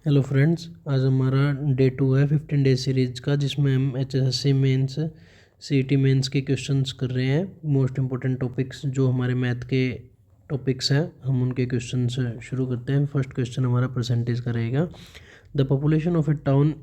Hello friends, आज हमारा day 2 है 15 डेज सीरीज़ का, जिसमें हम HSSC मेंस CET मेंस के क्वेश्चंस कर रहे हैं। मोस्ट इंपॉर्टेंट टॉपिक्स जो हमारे मैथ के टॉपिक्स हैं, हम उनके क्वेश्चंस शुरू करते हैं। फर्स्ट क्वेश्चन हमारा परसेंटेज का रहेगा। The population of a town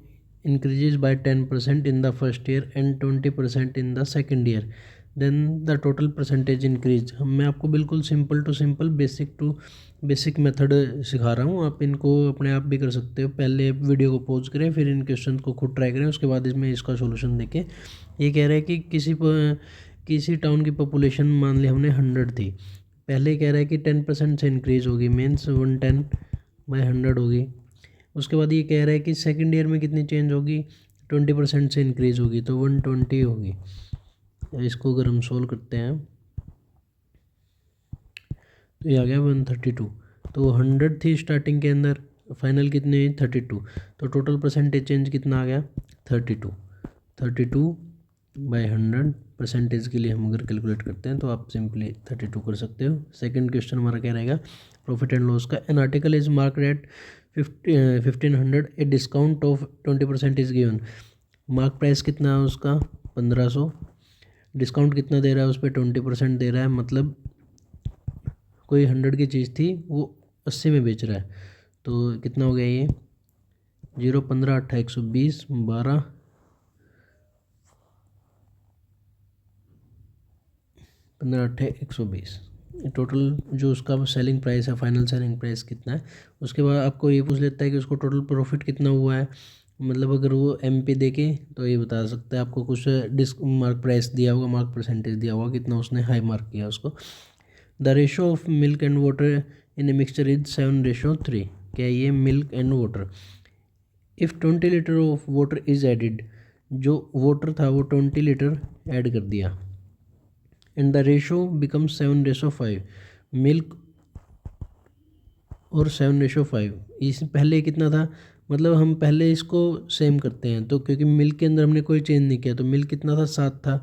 increases by 10% in the first year and 20% in the second year, then the total percentage increase. मैं आपको बिल्कुल simple to simple, basic to basic method सिखा रहा हूँ। आप इनको अपने आप भी कर सकते हो। पहले वीडियो को पॉज करें, फिर इन क्वेश्चन को खुद ट्राई करें, उसके बाद इसमें इसका सॉल्यूशन देखें। ये कह रहा है कि किसी टाउन की पॉपुलेशन मान ली हमने 100 थी। पहले कह रहा है कि 10% से इंक्रीज होगी, मीन्स 110/100 होगी। उसके बाद ये कह रहा है कि सेकेंड ईयर में कितनी चेंज होगी, 20% से इंक्रीज होगी, तो 120 होगी। इसको अगर हम सोल्व करते हैं तो ये आ गया 132। तो 100 थी स्टार्टिंग के अंदर, फाइनल कितनी हुई 32, तो टोटल परसेंटेज चेंज कितना आ गया 32/100। परसेंटेज के लिए हम अगर कैलकुलेट करते हैं तो आप सिंपली 32 कर सकते हो। सेकंड क्वेश्चन हमारा क्या रहेगा, प्रॉफिट एंड लॉस का। An article is marked at 1500, a discount of 20% is given. Mark price कितना है उसका 1500, डिस्काउंट कितना दे रहा है उस पर 20% दे रहा है। मतलब कोई 100 की चीज़ थी, वो 80 में बेच रहा है, तो कितना हो गया ये 0 15 8 120 12 15 8 120। टोटल जो उसका सेलिंग प्राइस है, फाइनल सेलिंग प्राइस कितना है। उसके बाद आपको ये पूछ लेता है कि उसको टोटल प्रॉफिट कितना हुआ है। मतलब अगर वो MP देखे तो ये बता सकता है आपको। कुछ मार्क प्राइस दिया होगा, मार्क परसेंटेज दिया होगा, कितना उसने हाई मार्क किया उसको। The ratio of milk and water in a mixture is 7:3। क्या ये milk and water. If 20 litre of water is added, जो वाटर था वो 20 लीटर ऐड कर दिया, and the ratio become 7:5। Milk और 7:5, इस पहले कितना था, मतलब हम पहले इसको सेम करते हैं, तो क्योंकि मिल्क के अंदर हमने कोई चेंज नहीं किया, तो मिल्क कितना था 7 था।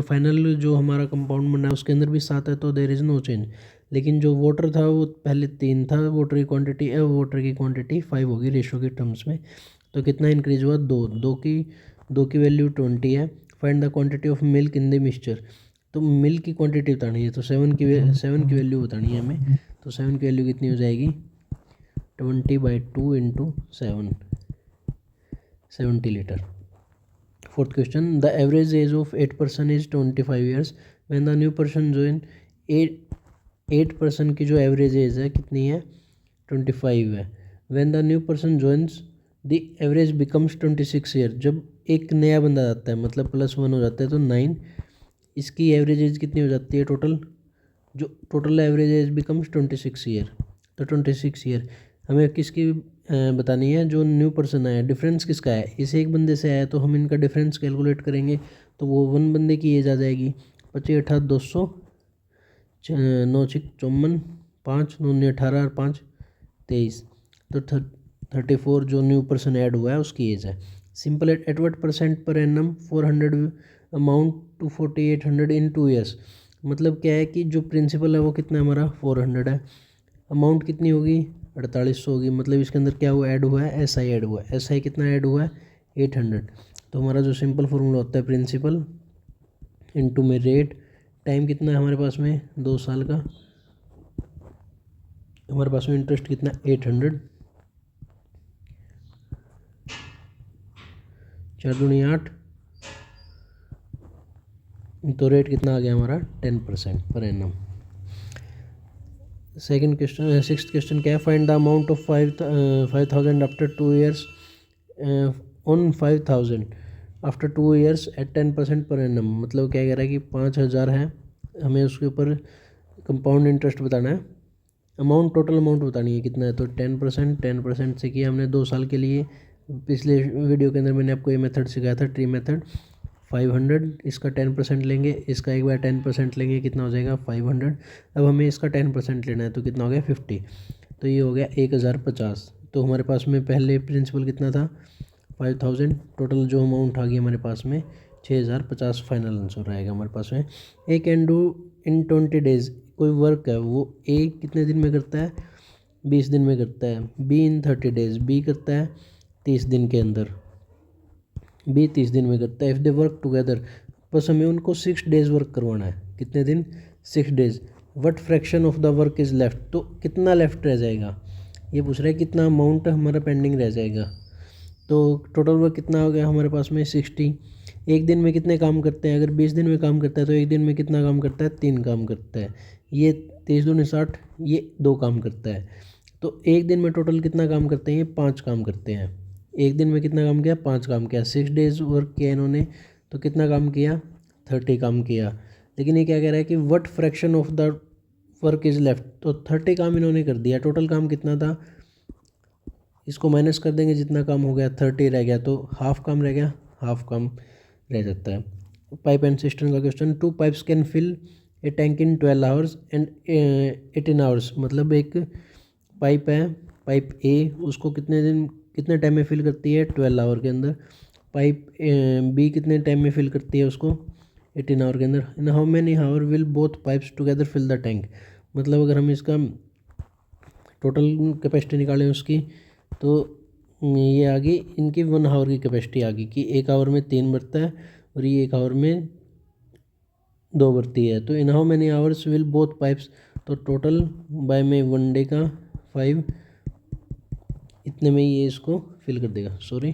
फाइनल जो हमारा कंपाउंड बना है उसके अंदर भी 7 है, तो देर इज़ नो चेंज। लेकिन जो वाटर था वो पहले 3 था, वाटर की क्वांटिटी 5 होगी रेशो के टर्म्स में। तो कितना इंक्रीज हुआ 2, दो की वैल्यू 20 है। Find the quantity of milk in the mixture. तो मिल्क की क्वांटिटी बतानी है, तो 7 की वैल्यू बतानी है हमें। तो 7 की वैल्यू कितनी हो जाएगी 20/2 into 7, 70 litre. Fourth question, the average age of 8 person is 25 years when the new person join. 8 person की जो एवरेज एज है कितनी है 25 है। When the new person joins the average becomes 26 year. जब एक नया बंदा जाता है, मतलब +1 हो जाता है, तो 9, इसकी एवरेज एज कितनी हो जाती है टोटल, जो total average age becomes 26 year. तो 26 ईयर हमें किसकी बतानी है, जो न्यू पर्सन आया। डिफरेंस किसका है, इस एक बंदे से आया, तो हम इनका डिफरेंस कैलकुलेट करेंगे, तो वो 1 बंदे की एज आ जाएगी। 25 18 200, 9 6 54, 5 9 18 और 5 23, तो 34 जो न्यू पर्सन ऐड हुआ है उसकी एज है। Simple at what percent per annum 400 amount to 4800 in 2 years. मतलब क्या है कि जो प्रिंसिपल है वो कितना हमारा 400 है, अमाउंट कितनी होगी 4800 होगी। मतलब इसके अंदर क्या हुआ, ऐड हुआ है SI ऐड हुआ है। SI कितना ऐड हुआ है 800। तो हमारा जो सिंपल फॉर्मूला होता है प्रिंसिपल इनटू में रेट, टाइम कितना है हमारे पास में 2 साल का, हमारे पास में इंटरेस्ट कितना 800, 4 दूनी 8, तो रेट कितना आ गया हमारा 10% per annum. Second question, sixth question क्या है, find the amount of 5000 after 2 years on 5000 after 2 years at 10% per annum. मतलब क्या कह रहा है कि 5000 है, हमें उसके ऊपर कंपाउंड इंटरेस्ट बताना है। अमाउंट, टोटल अमाउंट बतानी है कितना है, तो 10% से किया हमने 2 साल के लिए। पिछले वीडियो के अंदर मैंने आपको ये मेथड सिखाया था, ट्री मेथड। 500, इसका 10% लेंगे, इसका एक बार 10% लेंगे, कितना हो जाएगा 500। अब हमें इसका 10% लेना है, तो कितना हो गया 50, तो ये हो गया 1050। तो हमारे पास में पहले प्रिंसिपल कितना था 5000, टोटल जो अमाउंट आ गई हमारे पास में 6050 फाइनल आंसर रहेगा हमारे पास में। ए कैन डू इन 20 डेज। कोई वर्क है वो ए कितने दिन में करता है 20 दिन में करता है, बी इन 30 डेज, बी करता है 30 दिन के अंदर, बी 30 दिन में करता है। इफ़ दे वर्क टुगेदर, बस हमें उनको 6 डेज वर्क करवाना है, कितने दिन, 6 days. What fraction of the work is left, तो कितना लेफ्ट रह जाएगा, ये पूछ रहा है कितना अमाउंट हमारा पेंडिंग रह जाएगा। तो टोटल वर्क कितना हो गया हमारे पास में 60। एक दिन में कितने काम करते हैं, अगर 20 दिन में काम करता है तो एक दिन में कितना काम करता है, 3 काम करता है। ये 23 दूनी 60, ये 2 काम करता है। तो एक दिन में टोटल कितना काम करते हैं, ये 5 काम करते हैं। एक दिन में कितना काम किया, 5 काम किया। 6 डेज वर्क किया इन्होंने, तो कितना काम किया, 30 काम किया। लेकिन ये क्या कह रहा है कि what fraction of the work is left, तो 30 काम इन्होंने कर दिया, टोटल काम कितना था, इसको माइनस कर देंगे, जितना काम हो गया 30 रह गया, तो हाफ काम रह गया, हाफ काम रह जाता है। पाइप एंड सिस्टम का question, 2 pipes can fill a tank in 12 hours and 18 hours, मतलब एक पाइप है, पाइप ए, उसको कितने टाइम में फिल करती है, 12 आवर के अंदर। पाइप बी कितने टाइम में फिल करती है उसको, 18 आवर के अंदर। In how many hour will both pipes together fill the tank, मतलब अगर हम इसका टोटल कैपेसिटी निकालें उसकी, तो ये आ गई इनकी 1 आवर की कैपेसिटी आ गई कि 1 आवर में 3 बढ़ता है और ये 1 आवर में 2 बढ़ती है। तो इन how many hours will both pipes, तो टोटल बाय में 1 डे का 5, इतने में ये इसको फिल कर देगा, सॉरी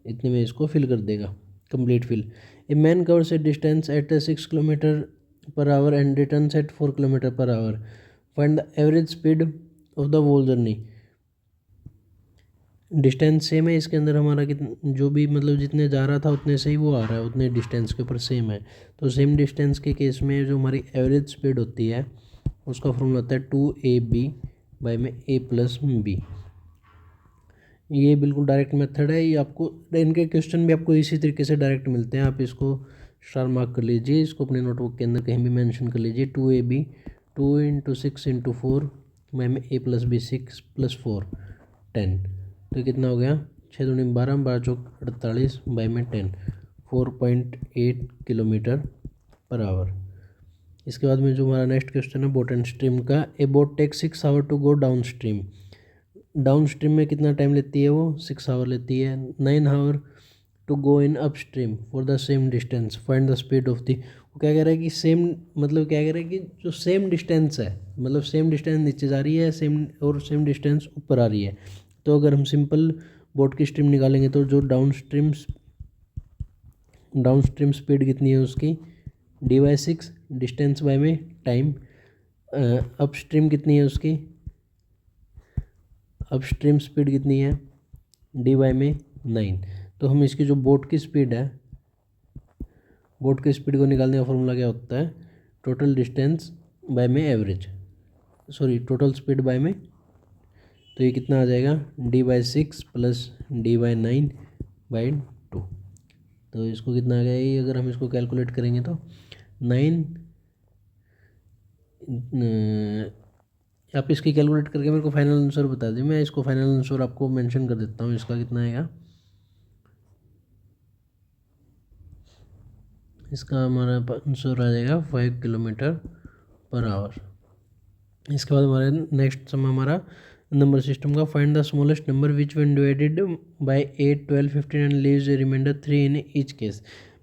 इतने में इसको फिल कर देगा, complete fill. A man covers a distance at 6 kilometre per hour and returns at 4 kilometre per hour, find the average speed of the whole journey. Distance same है इसके अंदर हमारा, कितना जो भी मतलब जितने जा रहा था उतने से ही वो आ रहा है, उतने डिस्टेंस के ऊपर सेम है। तो सेम डिस्टेंस के केस में जो हमारी एवरेज स्पीड होती है उसका फॉर्मूला होता है 2ab बाय में a+b। ये बिल्कुल डायरेक्ट मेथड है, ये आपको इनके क्वेश्चन भी आपको इसी तरीके से डायरेक्ट मिलते हैं। आप इसको स्टार मार्क कर लीजिए, इसको अपने नोटबुक के अंदर कहीं भी मेंशन कर लीजिए। 2ab, 2 × 6 × 4 बाय में a+b, 6+4 10, तो कितना हो गया, 6 दूनी 12, 12 चौक 48 बाय में 10, 4.8 किलोमीटर पर आवर। इसके बाद में जो हमारा नेक्स्ट क्वेश्चन है बोट एंड स्ट्रीम का, a boat take 6 hour to go downstream, downstream में कितना टाइम लेती है वो, 6 आवर लेती है। 9 hour to go in upstream for the same distance, find the speed of the. वो क्या कह रहा है कि सेम, मतलब क्या कह रहा है कि जो सेम डिस्टेंस है, मतलब सेम डिस्टेंस नीचे जा रही है सेम, और सेम डिस्टेंस ऊपर आ रही है। तो अगर हम सिंपल बोट की स्ट्रीम निकालेंगे तो जो डाउन स्ट्रीम स्पीड कितनी है उसकी, d/6, डिस्टेंस बाय में टाइम। अप स्ट्रीम कितनी है उसकी, अप स्ट्रीम स्पीड कितनी है, d/9। तो हम इसकी जो बोट की स्पीड है, बोट की स्पीड को निकालने का फॉर्मूला क्या होता है, टोटल डिस्टेंस बाय में average, sorry total speed bye में, तो ये कितना आ जाएगा, d/6 प्लस d/9/2। तो इसको कितना आ गया, ये अगर हम इसको कैलकुलेट करेंगे तो 9, आप इसकी कैलकुलेट करके मेरे को फाइनल आंसर बता दीजिए, मैं इसको फाइनल आंसर आपको मेंशन कर देता हूँ, इसका कितना आएगा। इसका हमारा आंसर आ जाएगा 5 किलोमीटर पर आवर। इसके बाद हमारे नेक्स्ट सम हमारा नंबर सिस्टम का, find the smallest number which when divided by 8, 12, 15 and leaves a reminder 3 in each case.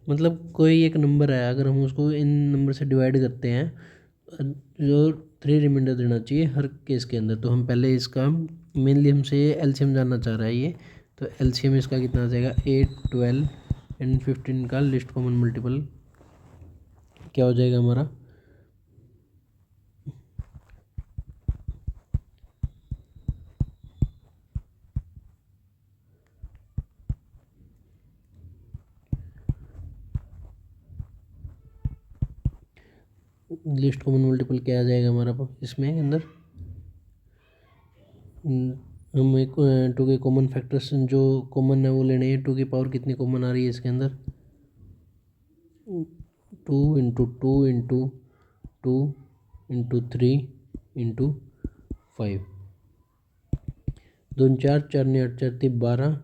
मतलब कोई एक नंबर है, अगर हम उसको इन नंबर से डिवाइड करते हैं, जो 3 रिमाइंडर देना चाहिए हर केस के अंदर। तो हम पहले इसका मेनली हमसे ये एलसीएम जानना चाह रहा है ये, तो एलसीएम इसका कितना आ जाएगा, 8, 12 एंड 15 का लिस्ट कॉमन मल्टीपल क्या हो जाएगा हमारा, लिस्ट कॉमन मल्टीपल क्या आ जाएगा हमारा इसमें अंदर, हम एक 2 के कॉमन फैक्टर्स जो कॉमन है वो लेने हैं। 2 की पावर कितनी कॉमन आ रही है इसके अंदर, 2 × 2 × 2 × 3 × 5, 2 4, 4 9 8 4 3 12,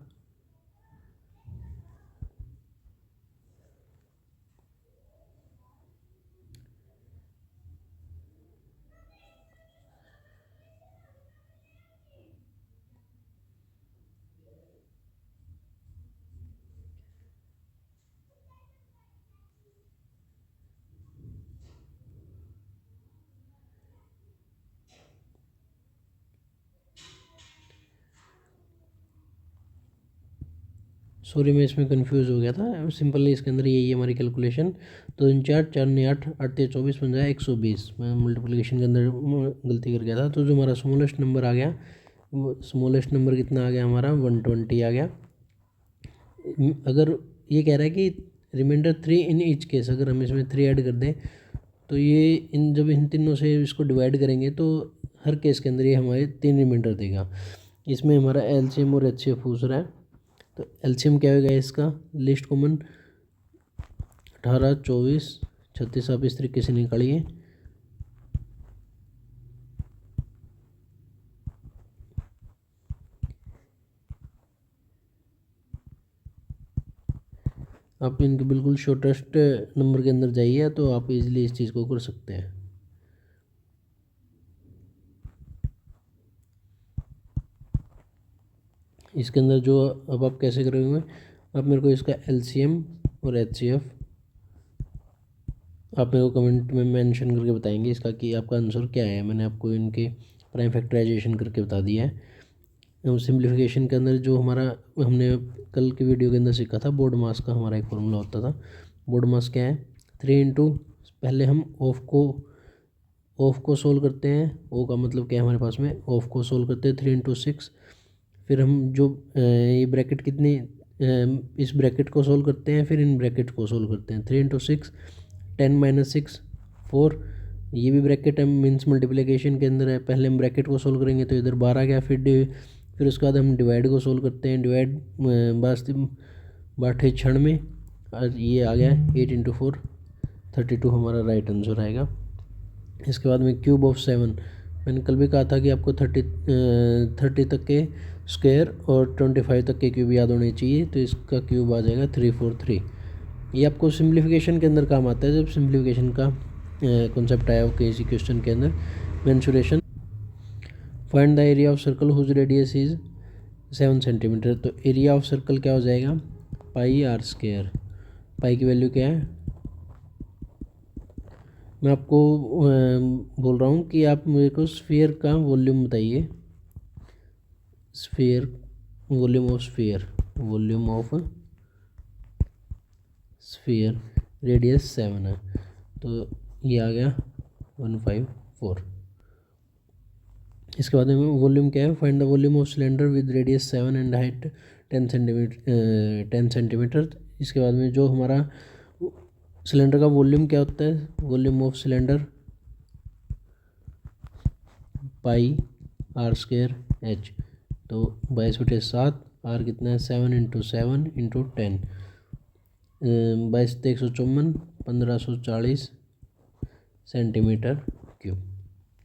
सॉरी मैं इसमें कंफ्यूज हो गया था, सिंपली इसके अंदर यही है हमारी कैलकुलेशन। तो 3 4 4 9 8 8 3 24 50 120, मैं मल्टीप्लिकेशन के अंदर गलती कर गया था। तो जो हमारा स्मॉलेस्ट नंबर आ गया, स्मॉलेस्ट नंबर कितना आ गया हमारा 120 आ गया। अगर ये कह रहा है कि रिमाइंडर 3 इन ईच केस, अगर हम इसमें 3 ऐड कर दें तो ये जब इन तीनों से इसको डिवाइड करेंगे तो हर केस के अंदर ये हमारे 3 रिमाइंडर देगा। इसमें हमारा एलसीएम और एचसीएफ पूछ रहा है, तो एलसीएम क्या होगा इसका, लिस्ट कॉमन 18 24 36, आप इस तरीके से निकालिए। आप इनके बिल्कुल शॉर्टेस्ट नंबर के अंदर जाइए तो आप इजीली इस चीज़ को कर सकते हैं। इसके अंदर जो अब आप कैसे करेंगे, आप मेरे को इसका एलसीएम और एचसीएफ आप मेरे को कमेंट में मेंशन करके बताएंगे इसका कि आपका आंसर क्या है। मैंने आपको इनके प्राइम फैक्टराइजेशन करके बता दिया है। सिंप्लीफिकेशन के अंदर जो हमारा हमने कल की वीडियो के अंदर सीखा था, बोर्ड मास का हमारा एक फॉर्मूला होता था। बोर्ड मास क्या है, 3 इंटू, पहले हम ऑफ को सोल्व करते हैं, ओ का मतलब क्या है हमारे पास में, ऑफ को सोल्व करते हैं 3 इंटू 6। फिर हम जो ये ब्रैकेट कितनी, इस ब्रैकेट को सोल्व करते हैं, फिर इन ब्रैकेट को सोल्व करते हैं। 3 इंटू 6 10 माइनस 6 4, ये भी ब्रैकेट है, मीन्स मल्टीप्लिकेशन के अंदर है। पहले हम ब्रैकेट को सोल्व करेंगे तो इधर 12 गया, फिर उसके बाद हम डिवाइड को सोल्व करते हैं। डिवाइड 12 क्षण में, और ये आ गया 8 इंटू 4 32 हमारा राइट आंसर आएगा। इसके बाद में क्यूब ऑफ 7, मैंने कल भी कहा था कि आपको 30 तक के स्क्वायर और 25 तक के क्यूब याद होने चाहिए, तो इसका क्यूब आ जाएगा 343। ये आपको सिंप्लीफिकेशन के अंदर काम आता है, जब सिंप्लीफिकेशन का कॉन्सेप्ट आया हो किसी क्वेश्चन के अंदर। Mensuration, find the area of circle whose radius is 7 centimetre. तो एरिया ऑफ सर्कल क्या हो जाएगा, पाई आर स्क्वायर। पाई की वैल्यू क्या है, मैं आपको बोल रहा हूँ कि आप मेरे को स्फीयर का वॉल्यूम बताइए। Sphere, volume of sphere, volume of sphere, radius 7 है, तो ये आ गया 154। इसके बाद में वॉल्यूम क्या है, find the volume of cylinder with radius 7 and height 10 centimetre. इसके बाद में जो हमारा सिलेंडर का वॉल्यूम क्या होता है, volume of cylinder pi r square h, तो 22/7, आर कितना है 7 into 7 into 10, 22 154 1540 centimetre cube.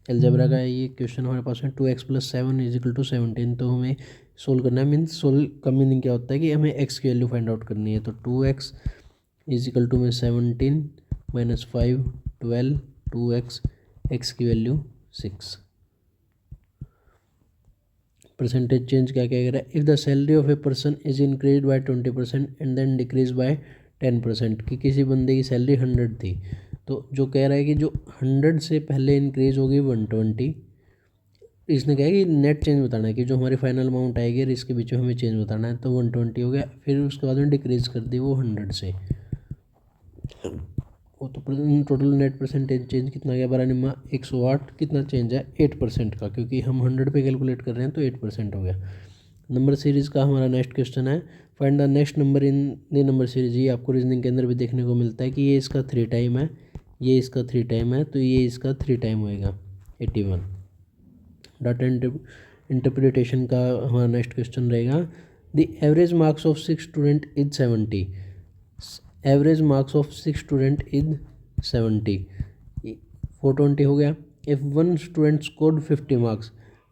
Algebra का ये क्वेश्चन हमारे पास है, 2x + 7 = 17। तो हमें सोल्व करना है, मीन्स सोल्व का मीनिंग क्या होता है कि हमें x की वैल्यू फाइंड आउट करनी है। तो 2x = में 17 - 5 12, 2x, x की वैल्यू 6। परसेंटेज चेंज क्या क्या कह रहा है, if the salary of a person is increase by 20% and then decrease by 10%, कि किसी बंदे की सैलरी 100 थी, तो जो कह रहा है कि जो 100 से पहले इंक्रीज होगी 120, इसने कहा है कि नेट चेंज बताना है कि जो हमारी फाइनल अमाउंट आएगी और इसके बीच में हमें चेंज बताना है। तो 120 हो गया, फिर उसके बाद में डिक्रीज कर दी वो 100 से, वो तो टोटल नेट परसेंटेज चेंज कितना गया 108, कितना चेंज है 8% का, क्योंकि हम 100 पे कैलकुलेट कर रहे हैं तो 8% हो गया। नंबर सीरीज़ का हमारा नेक्स्ट क्वेश्चन है, find the next number in the number series. ये आपको रीजनिंग के अंदर भी देखने को मिलता है कि ये इसका 3 टाइम है, ये इसका 3 टाइम है, तो ये इसका 3 टाइम होएगा 81। डाटा इंटरप्रिटेशन का हमारा नेक्स्ट क्वेश्चन रहेगा, the average marks of 6 student is 70। Average marks of 6 student is 70, 420 हो गया। इफ़ 1 स्टूडेंट स्कोर्ड 50 मार्क्स,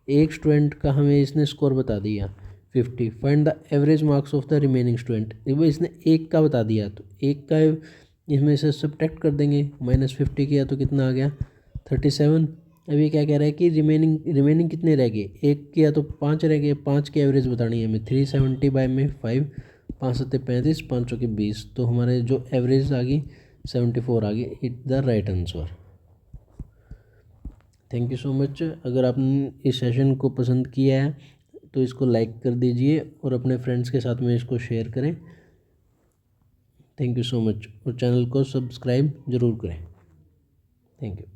एक स्टूडेंट का हमें इसने स्कोर बता दिया 50, find the average marks of the remaining student. वो इसने एक का बता दिया, तो एक का इसमें से सब्ट्रैक्ट कर देंगे, -50 किया तो कितना आ गया 37। अभी क्या कह रहा है कि रिमेनिंग कितने रह गए, एक किया तो 5 रह गए, 5 की एवरेज बतानी है हमें, 370/5, 5 7 35, 5 चौके 20, तो हमारे जो एवरेज आ गई 74 आ गई, it the right answer. Thank you so much. अगर आपने इस सेशन को पसंद किया है तो इसको लाइक कर दीजिए और अपने फ्रेंड्स के साथ में इसको शेयर करें। थैंक यू सो मच, और चैनल को सब्सक्राइब ज़रूर करें। Thank you.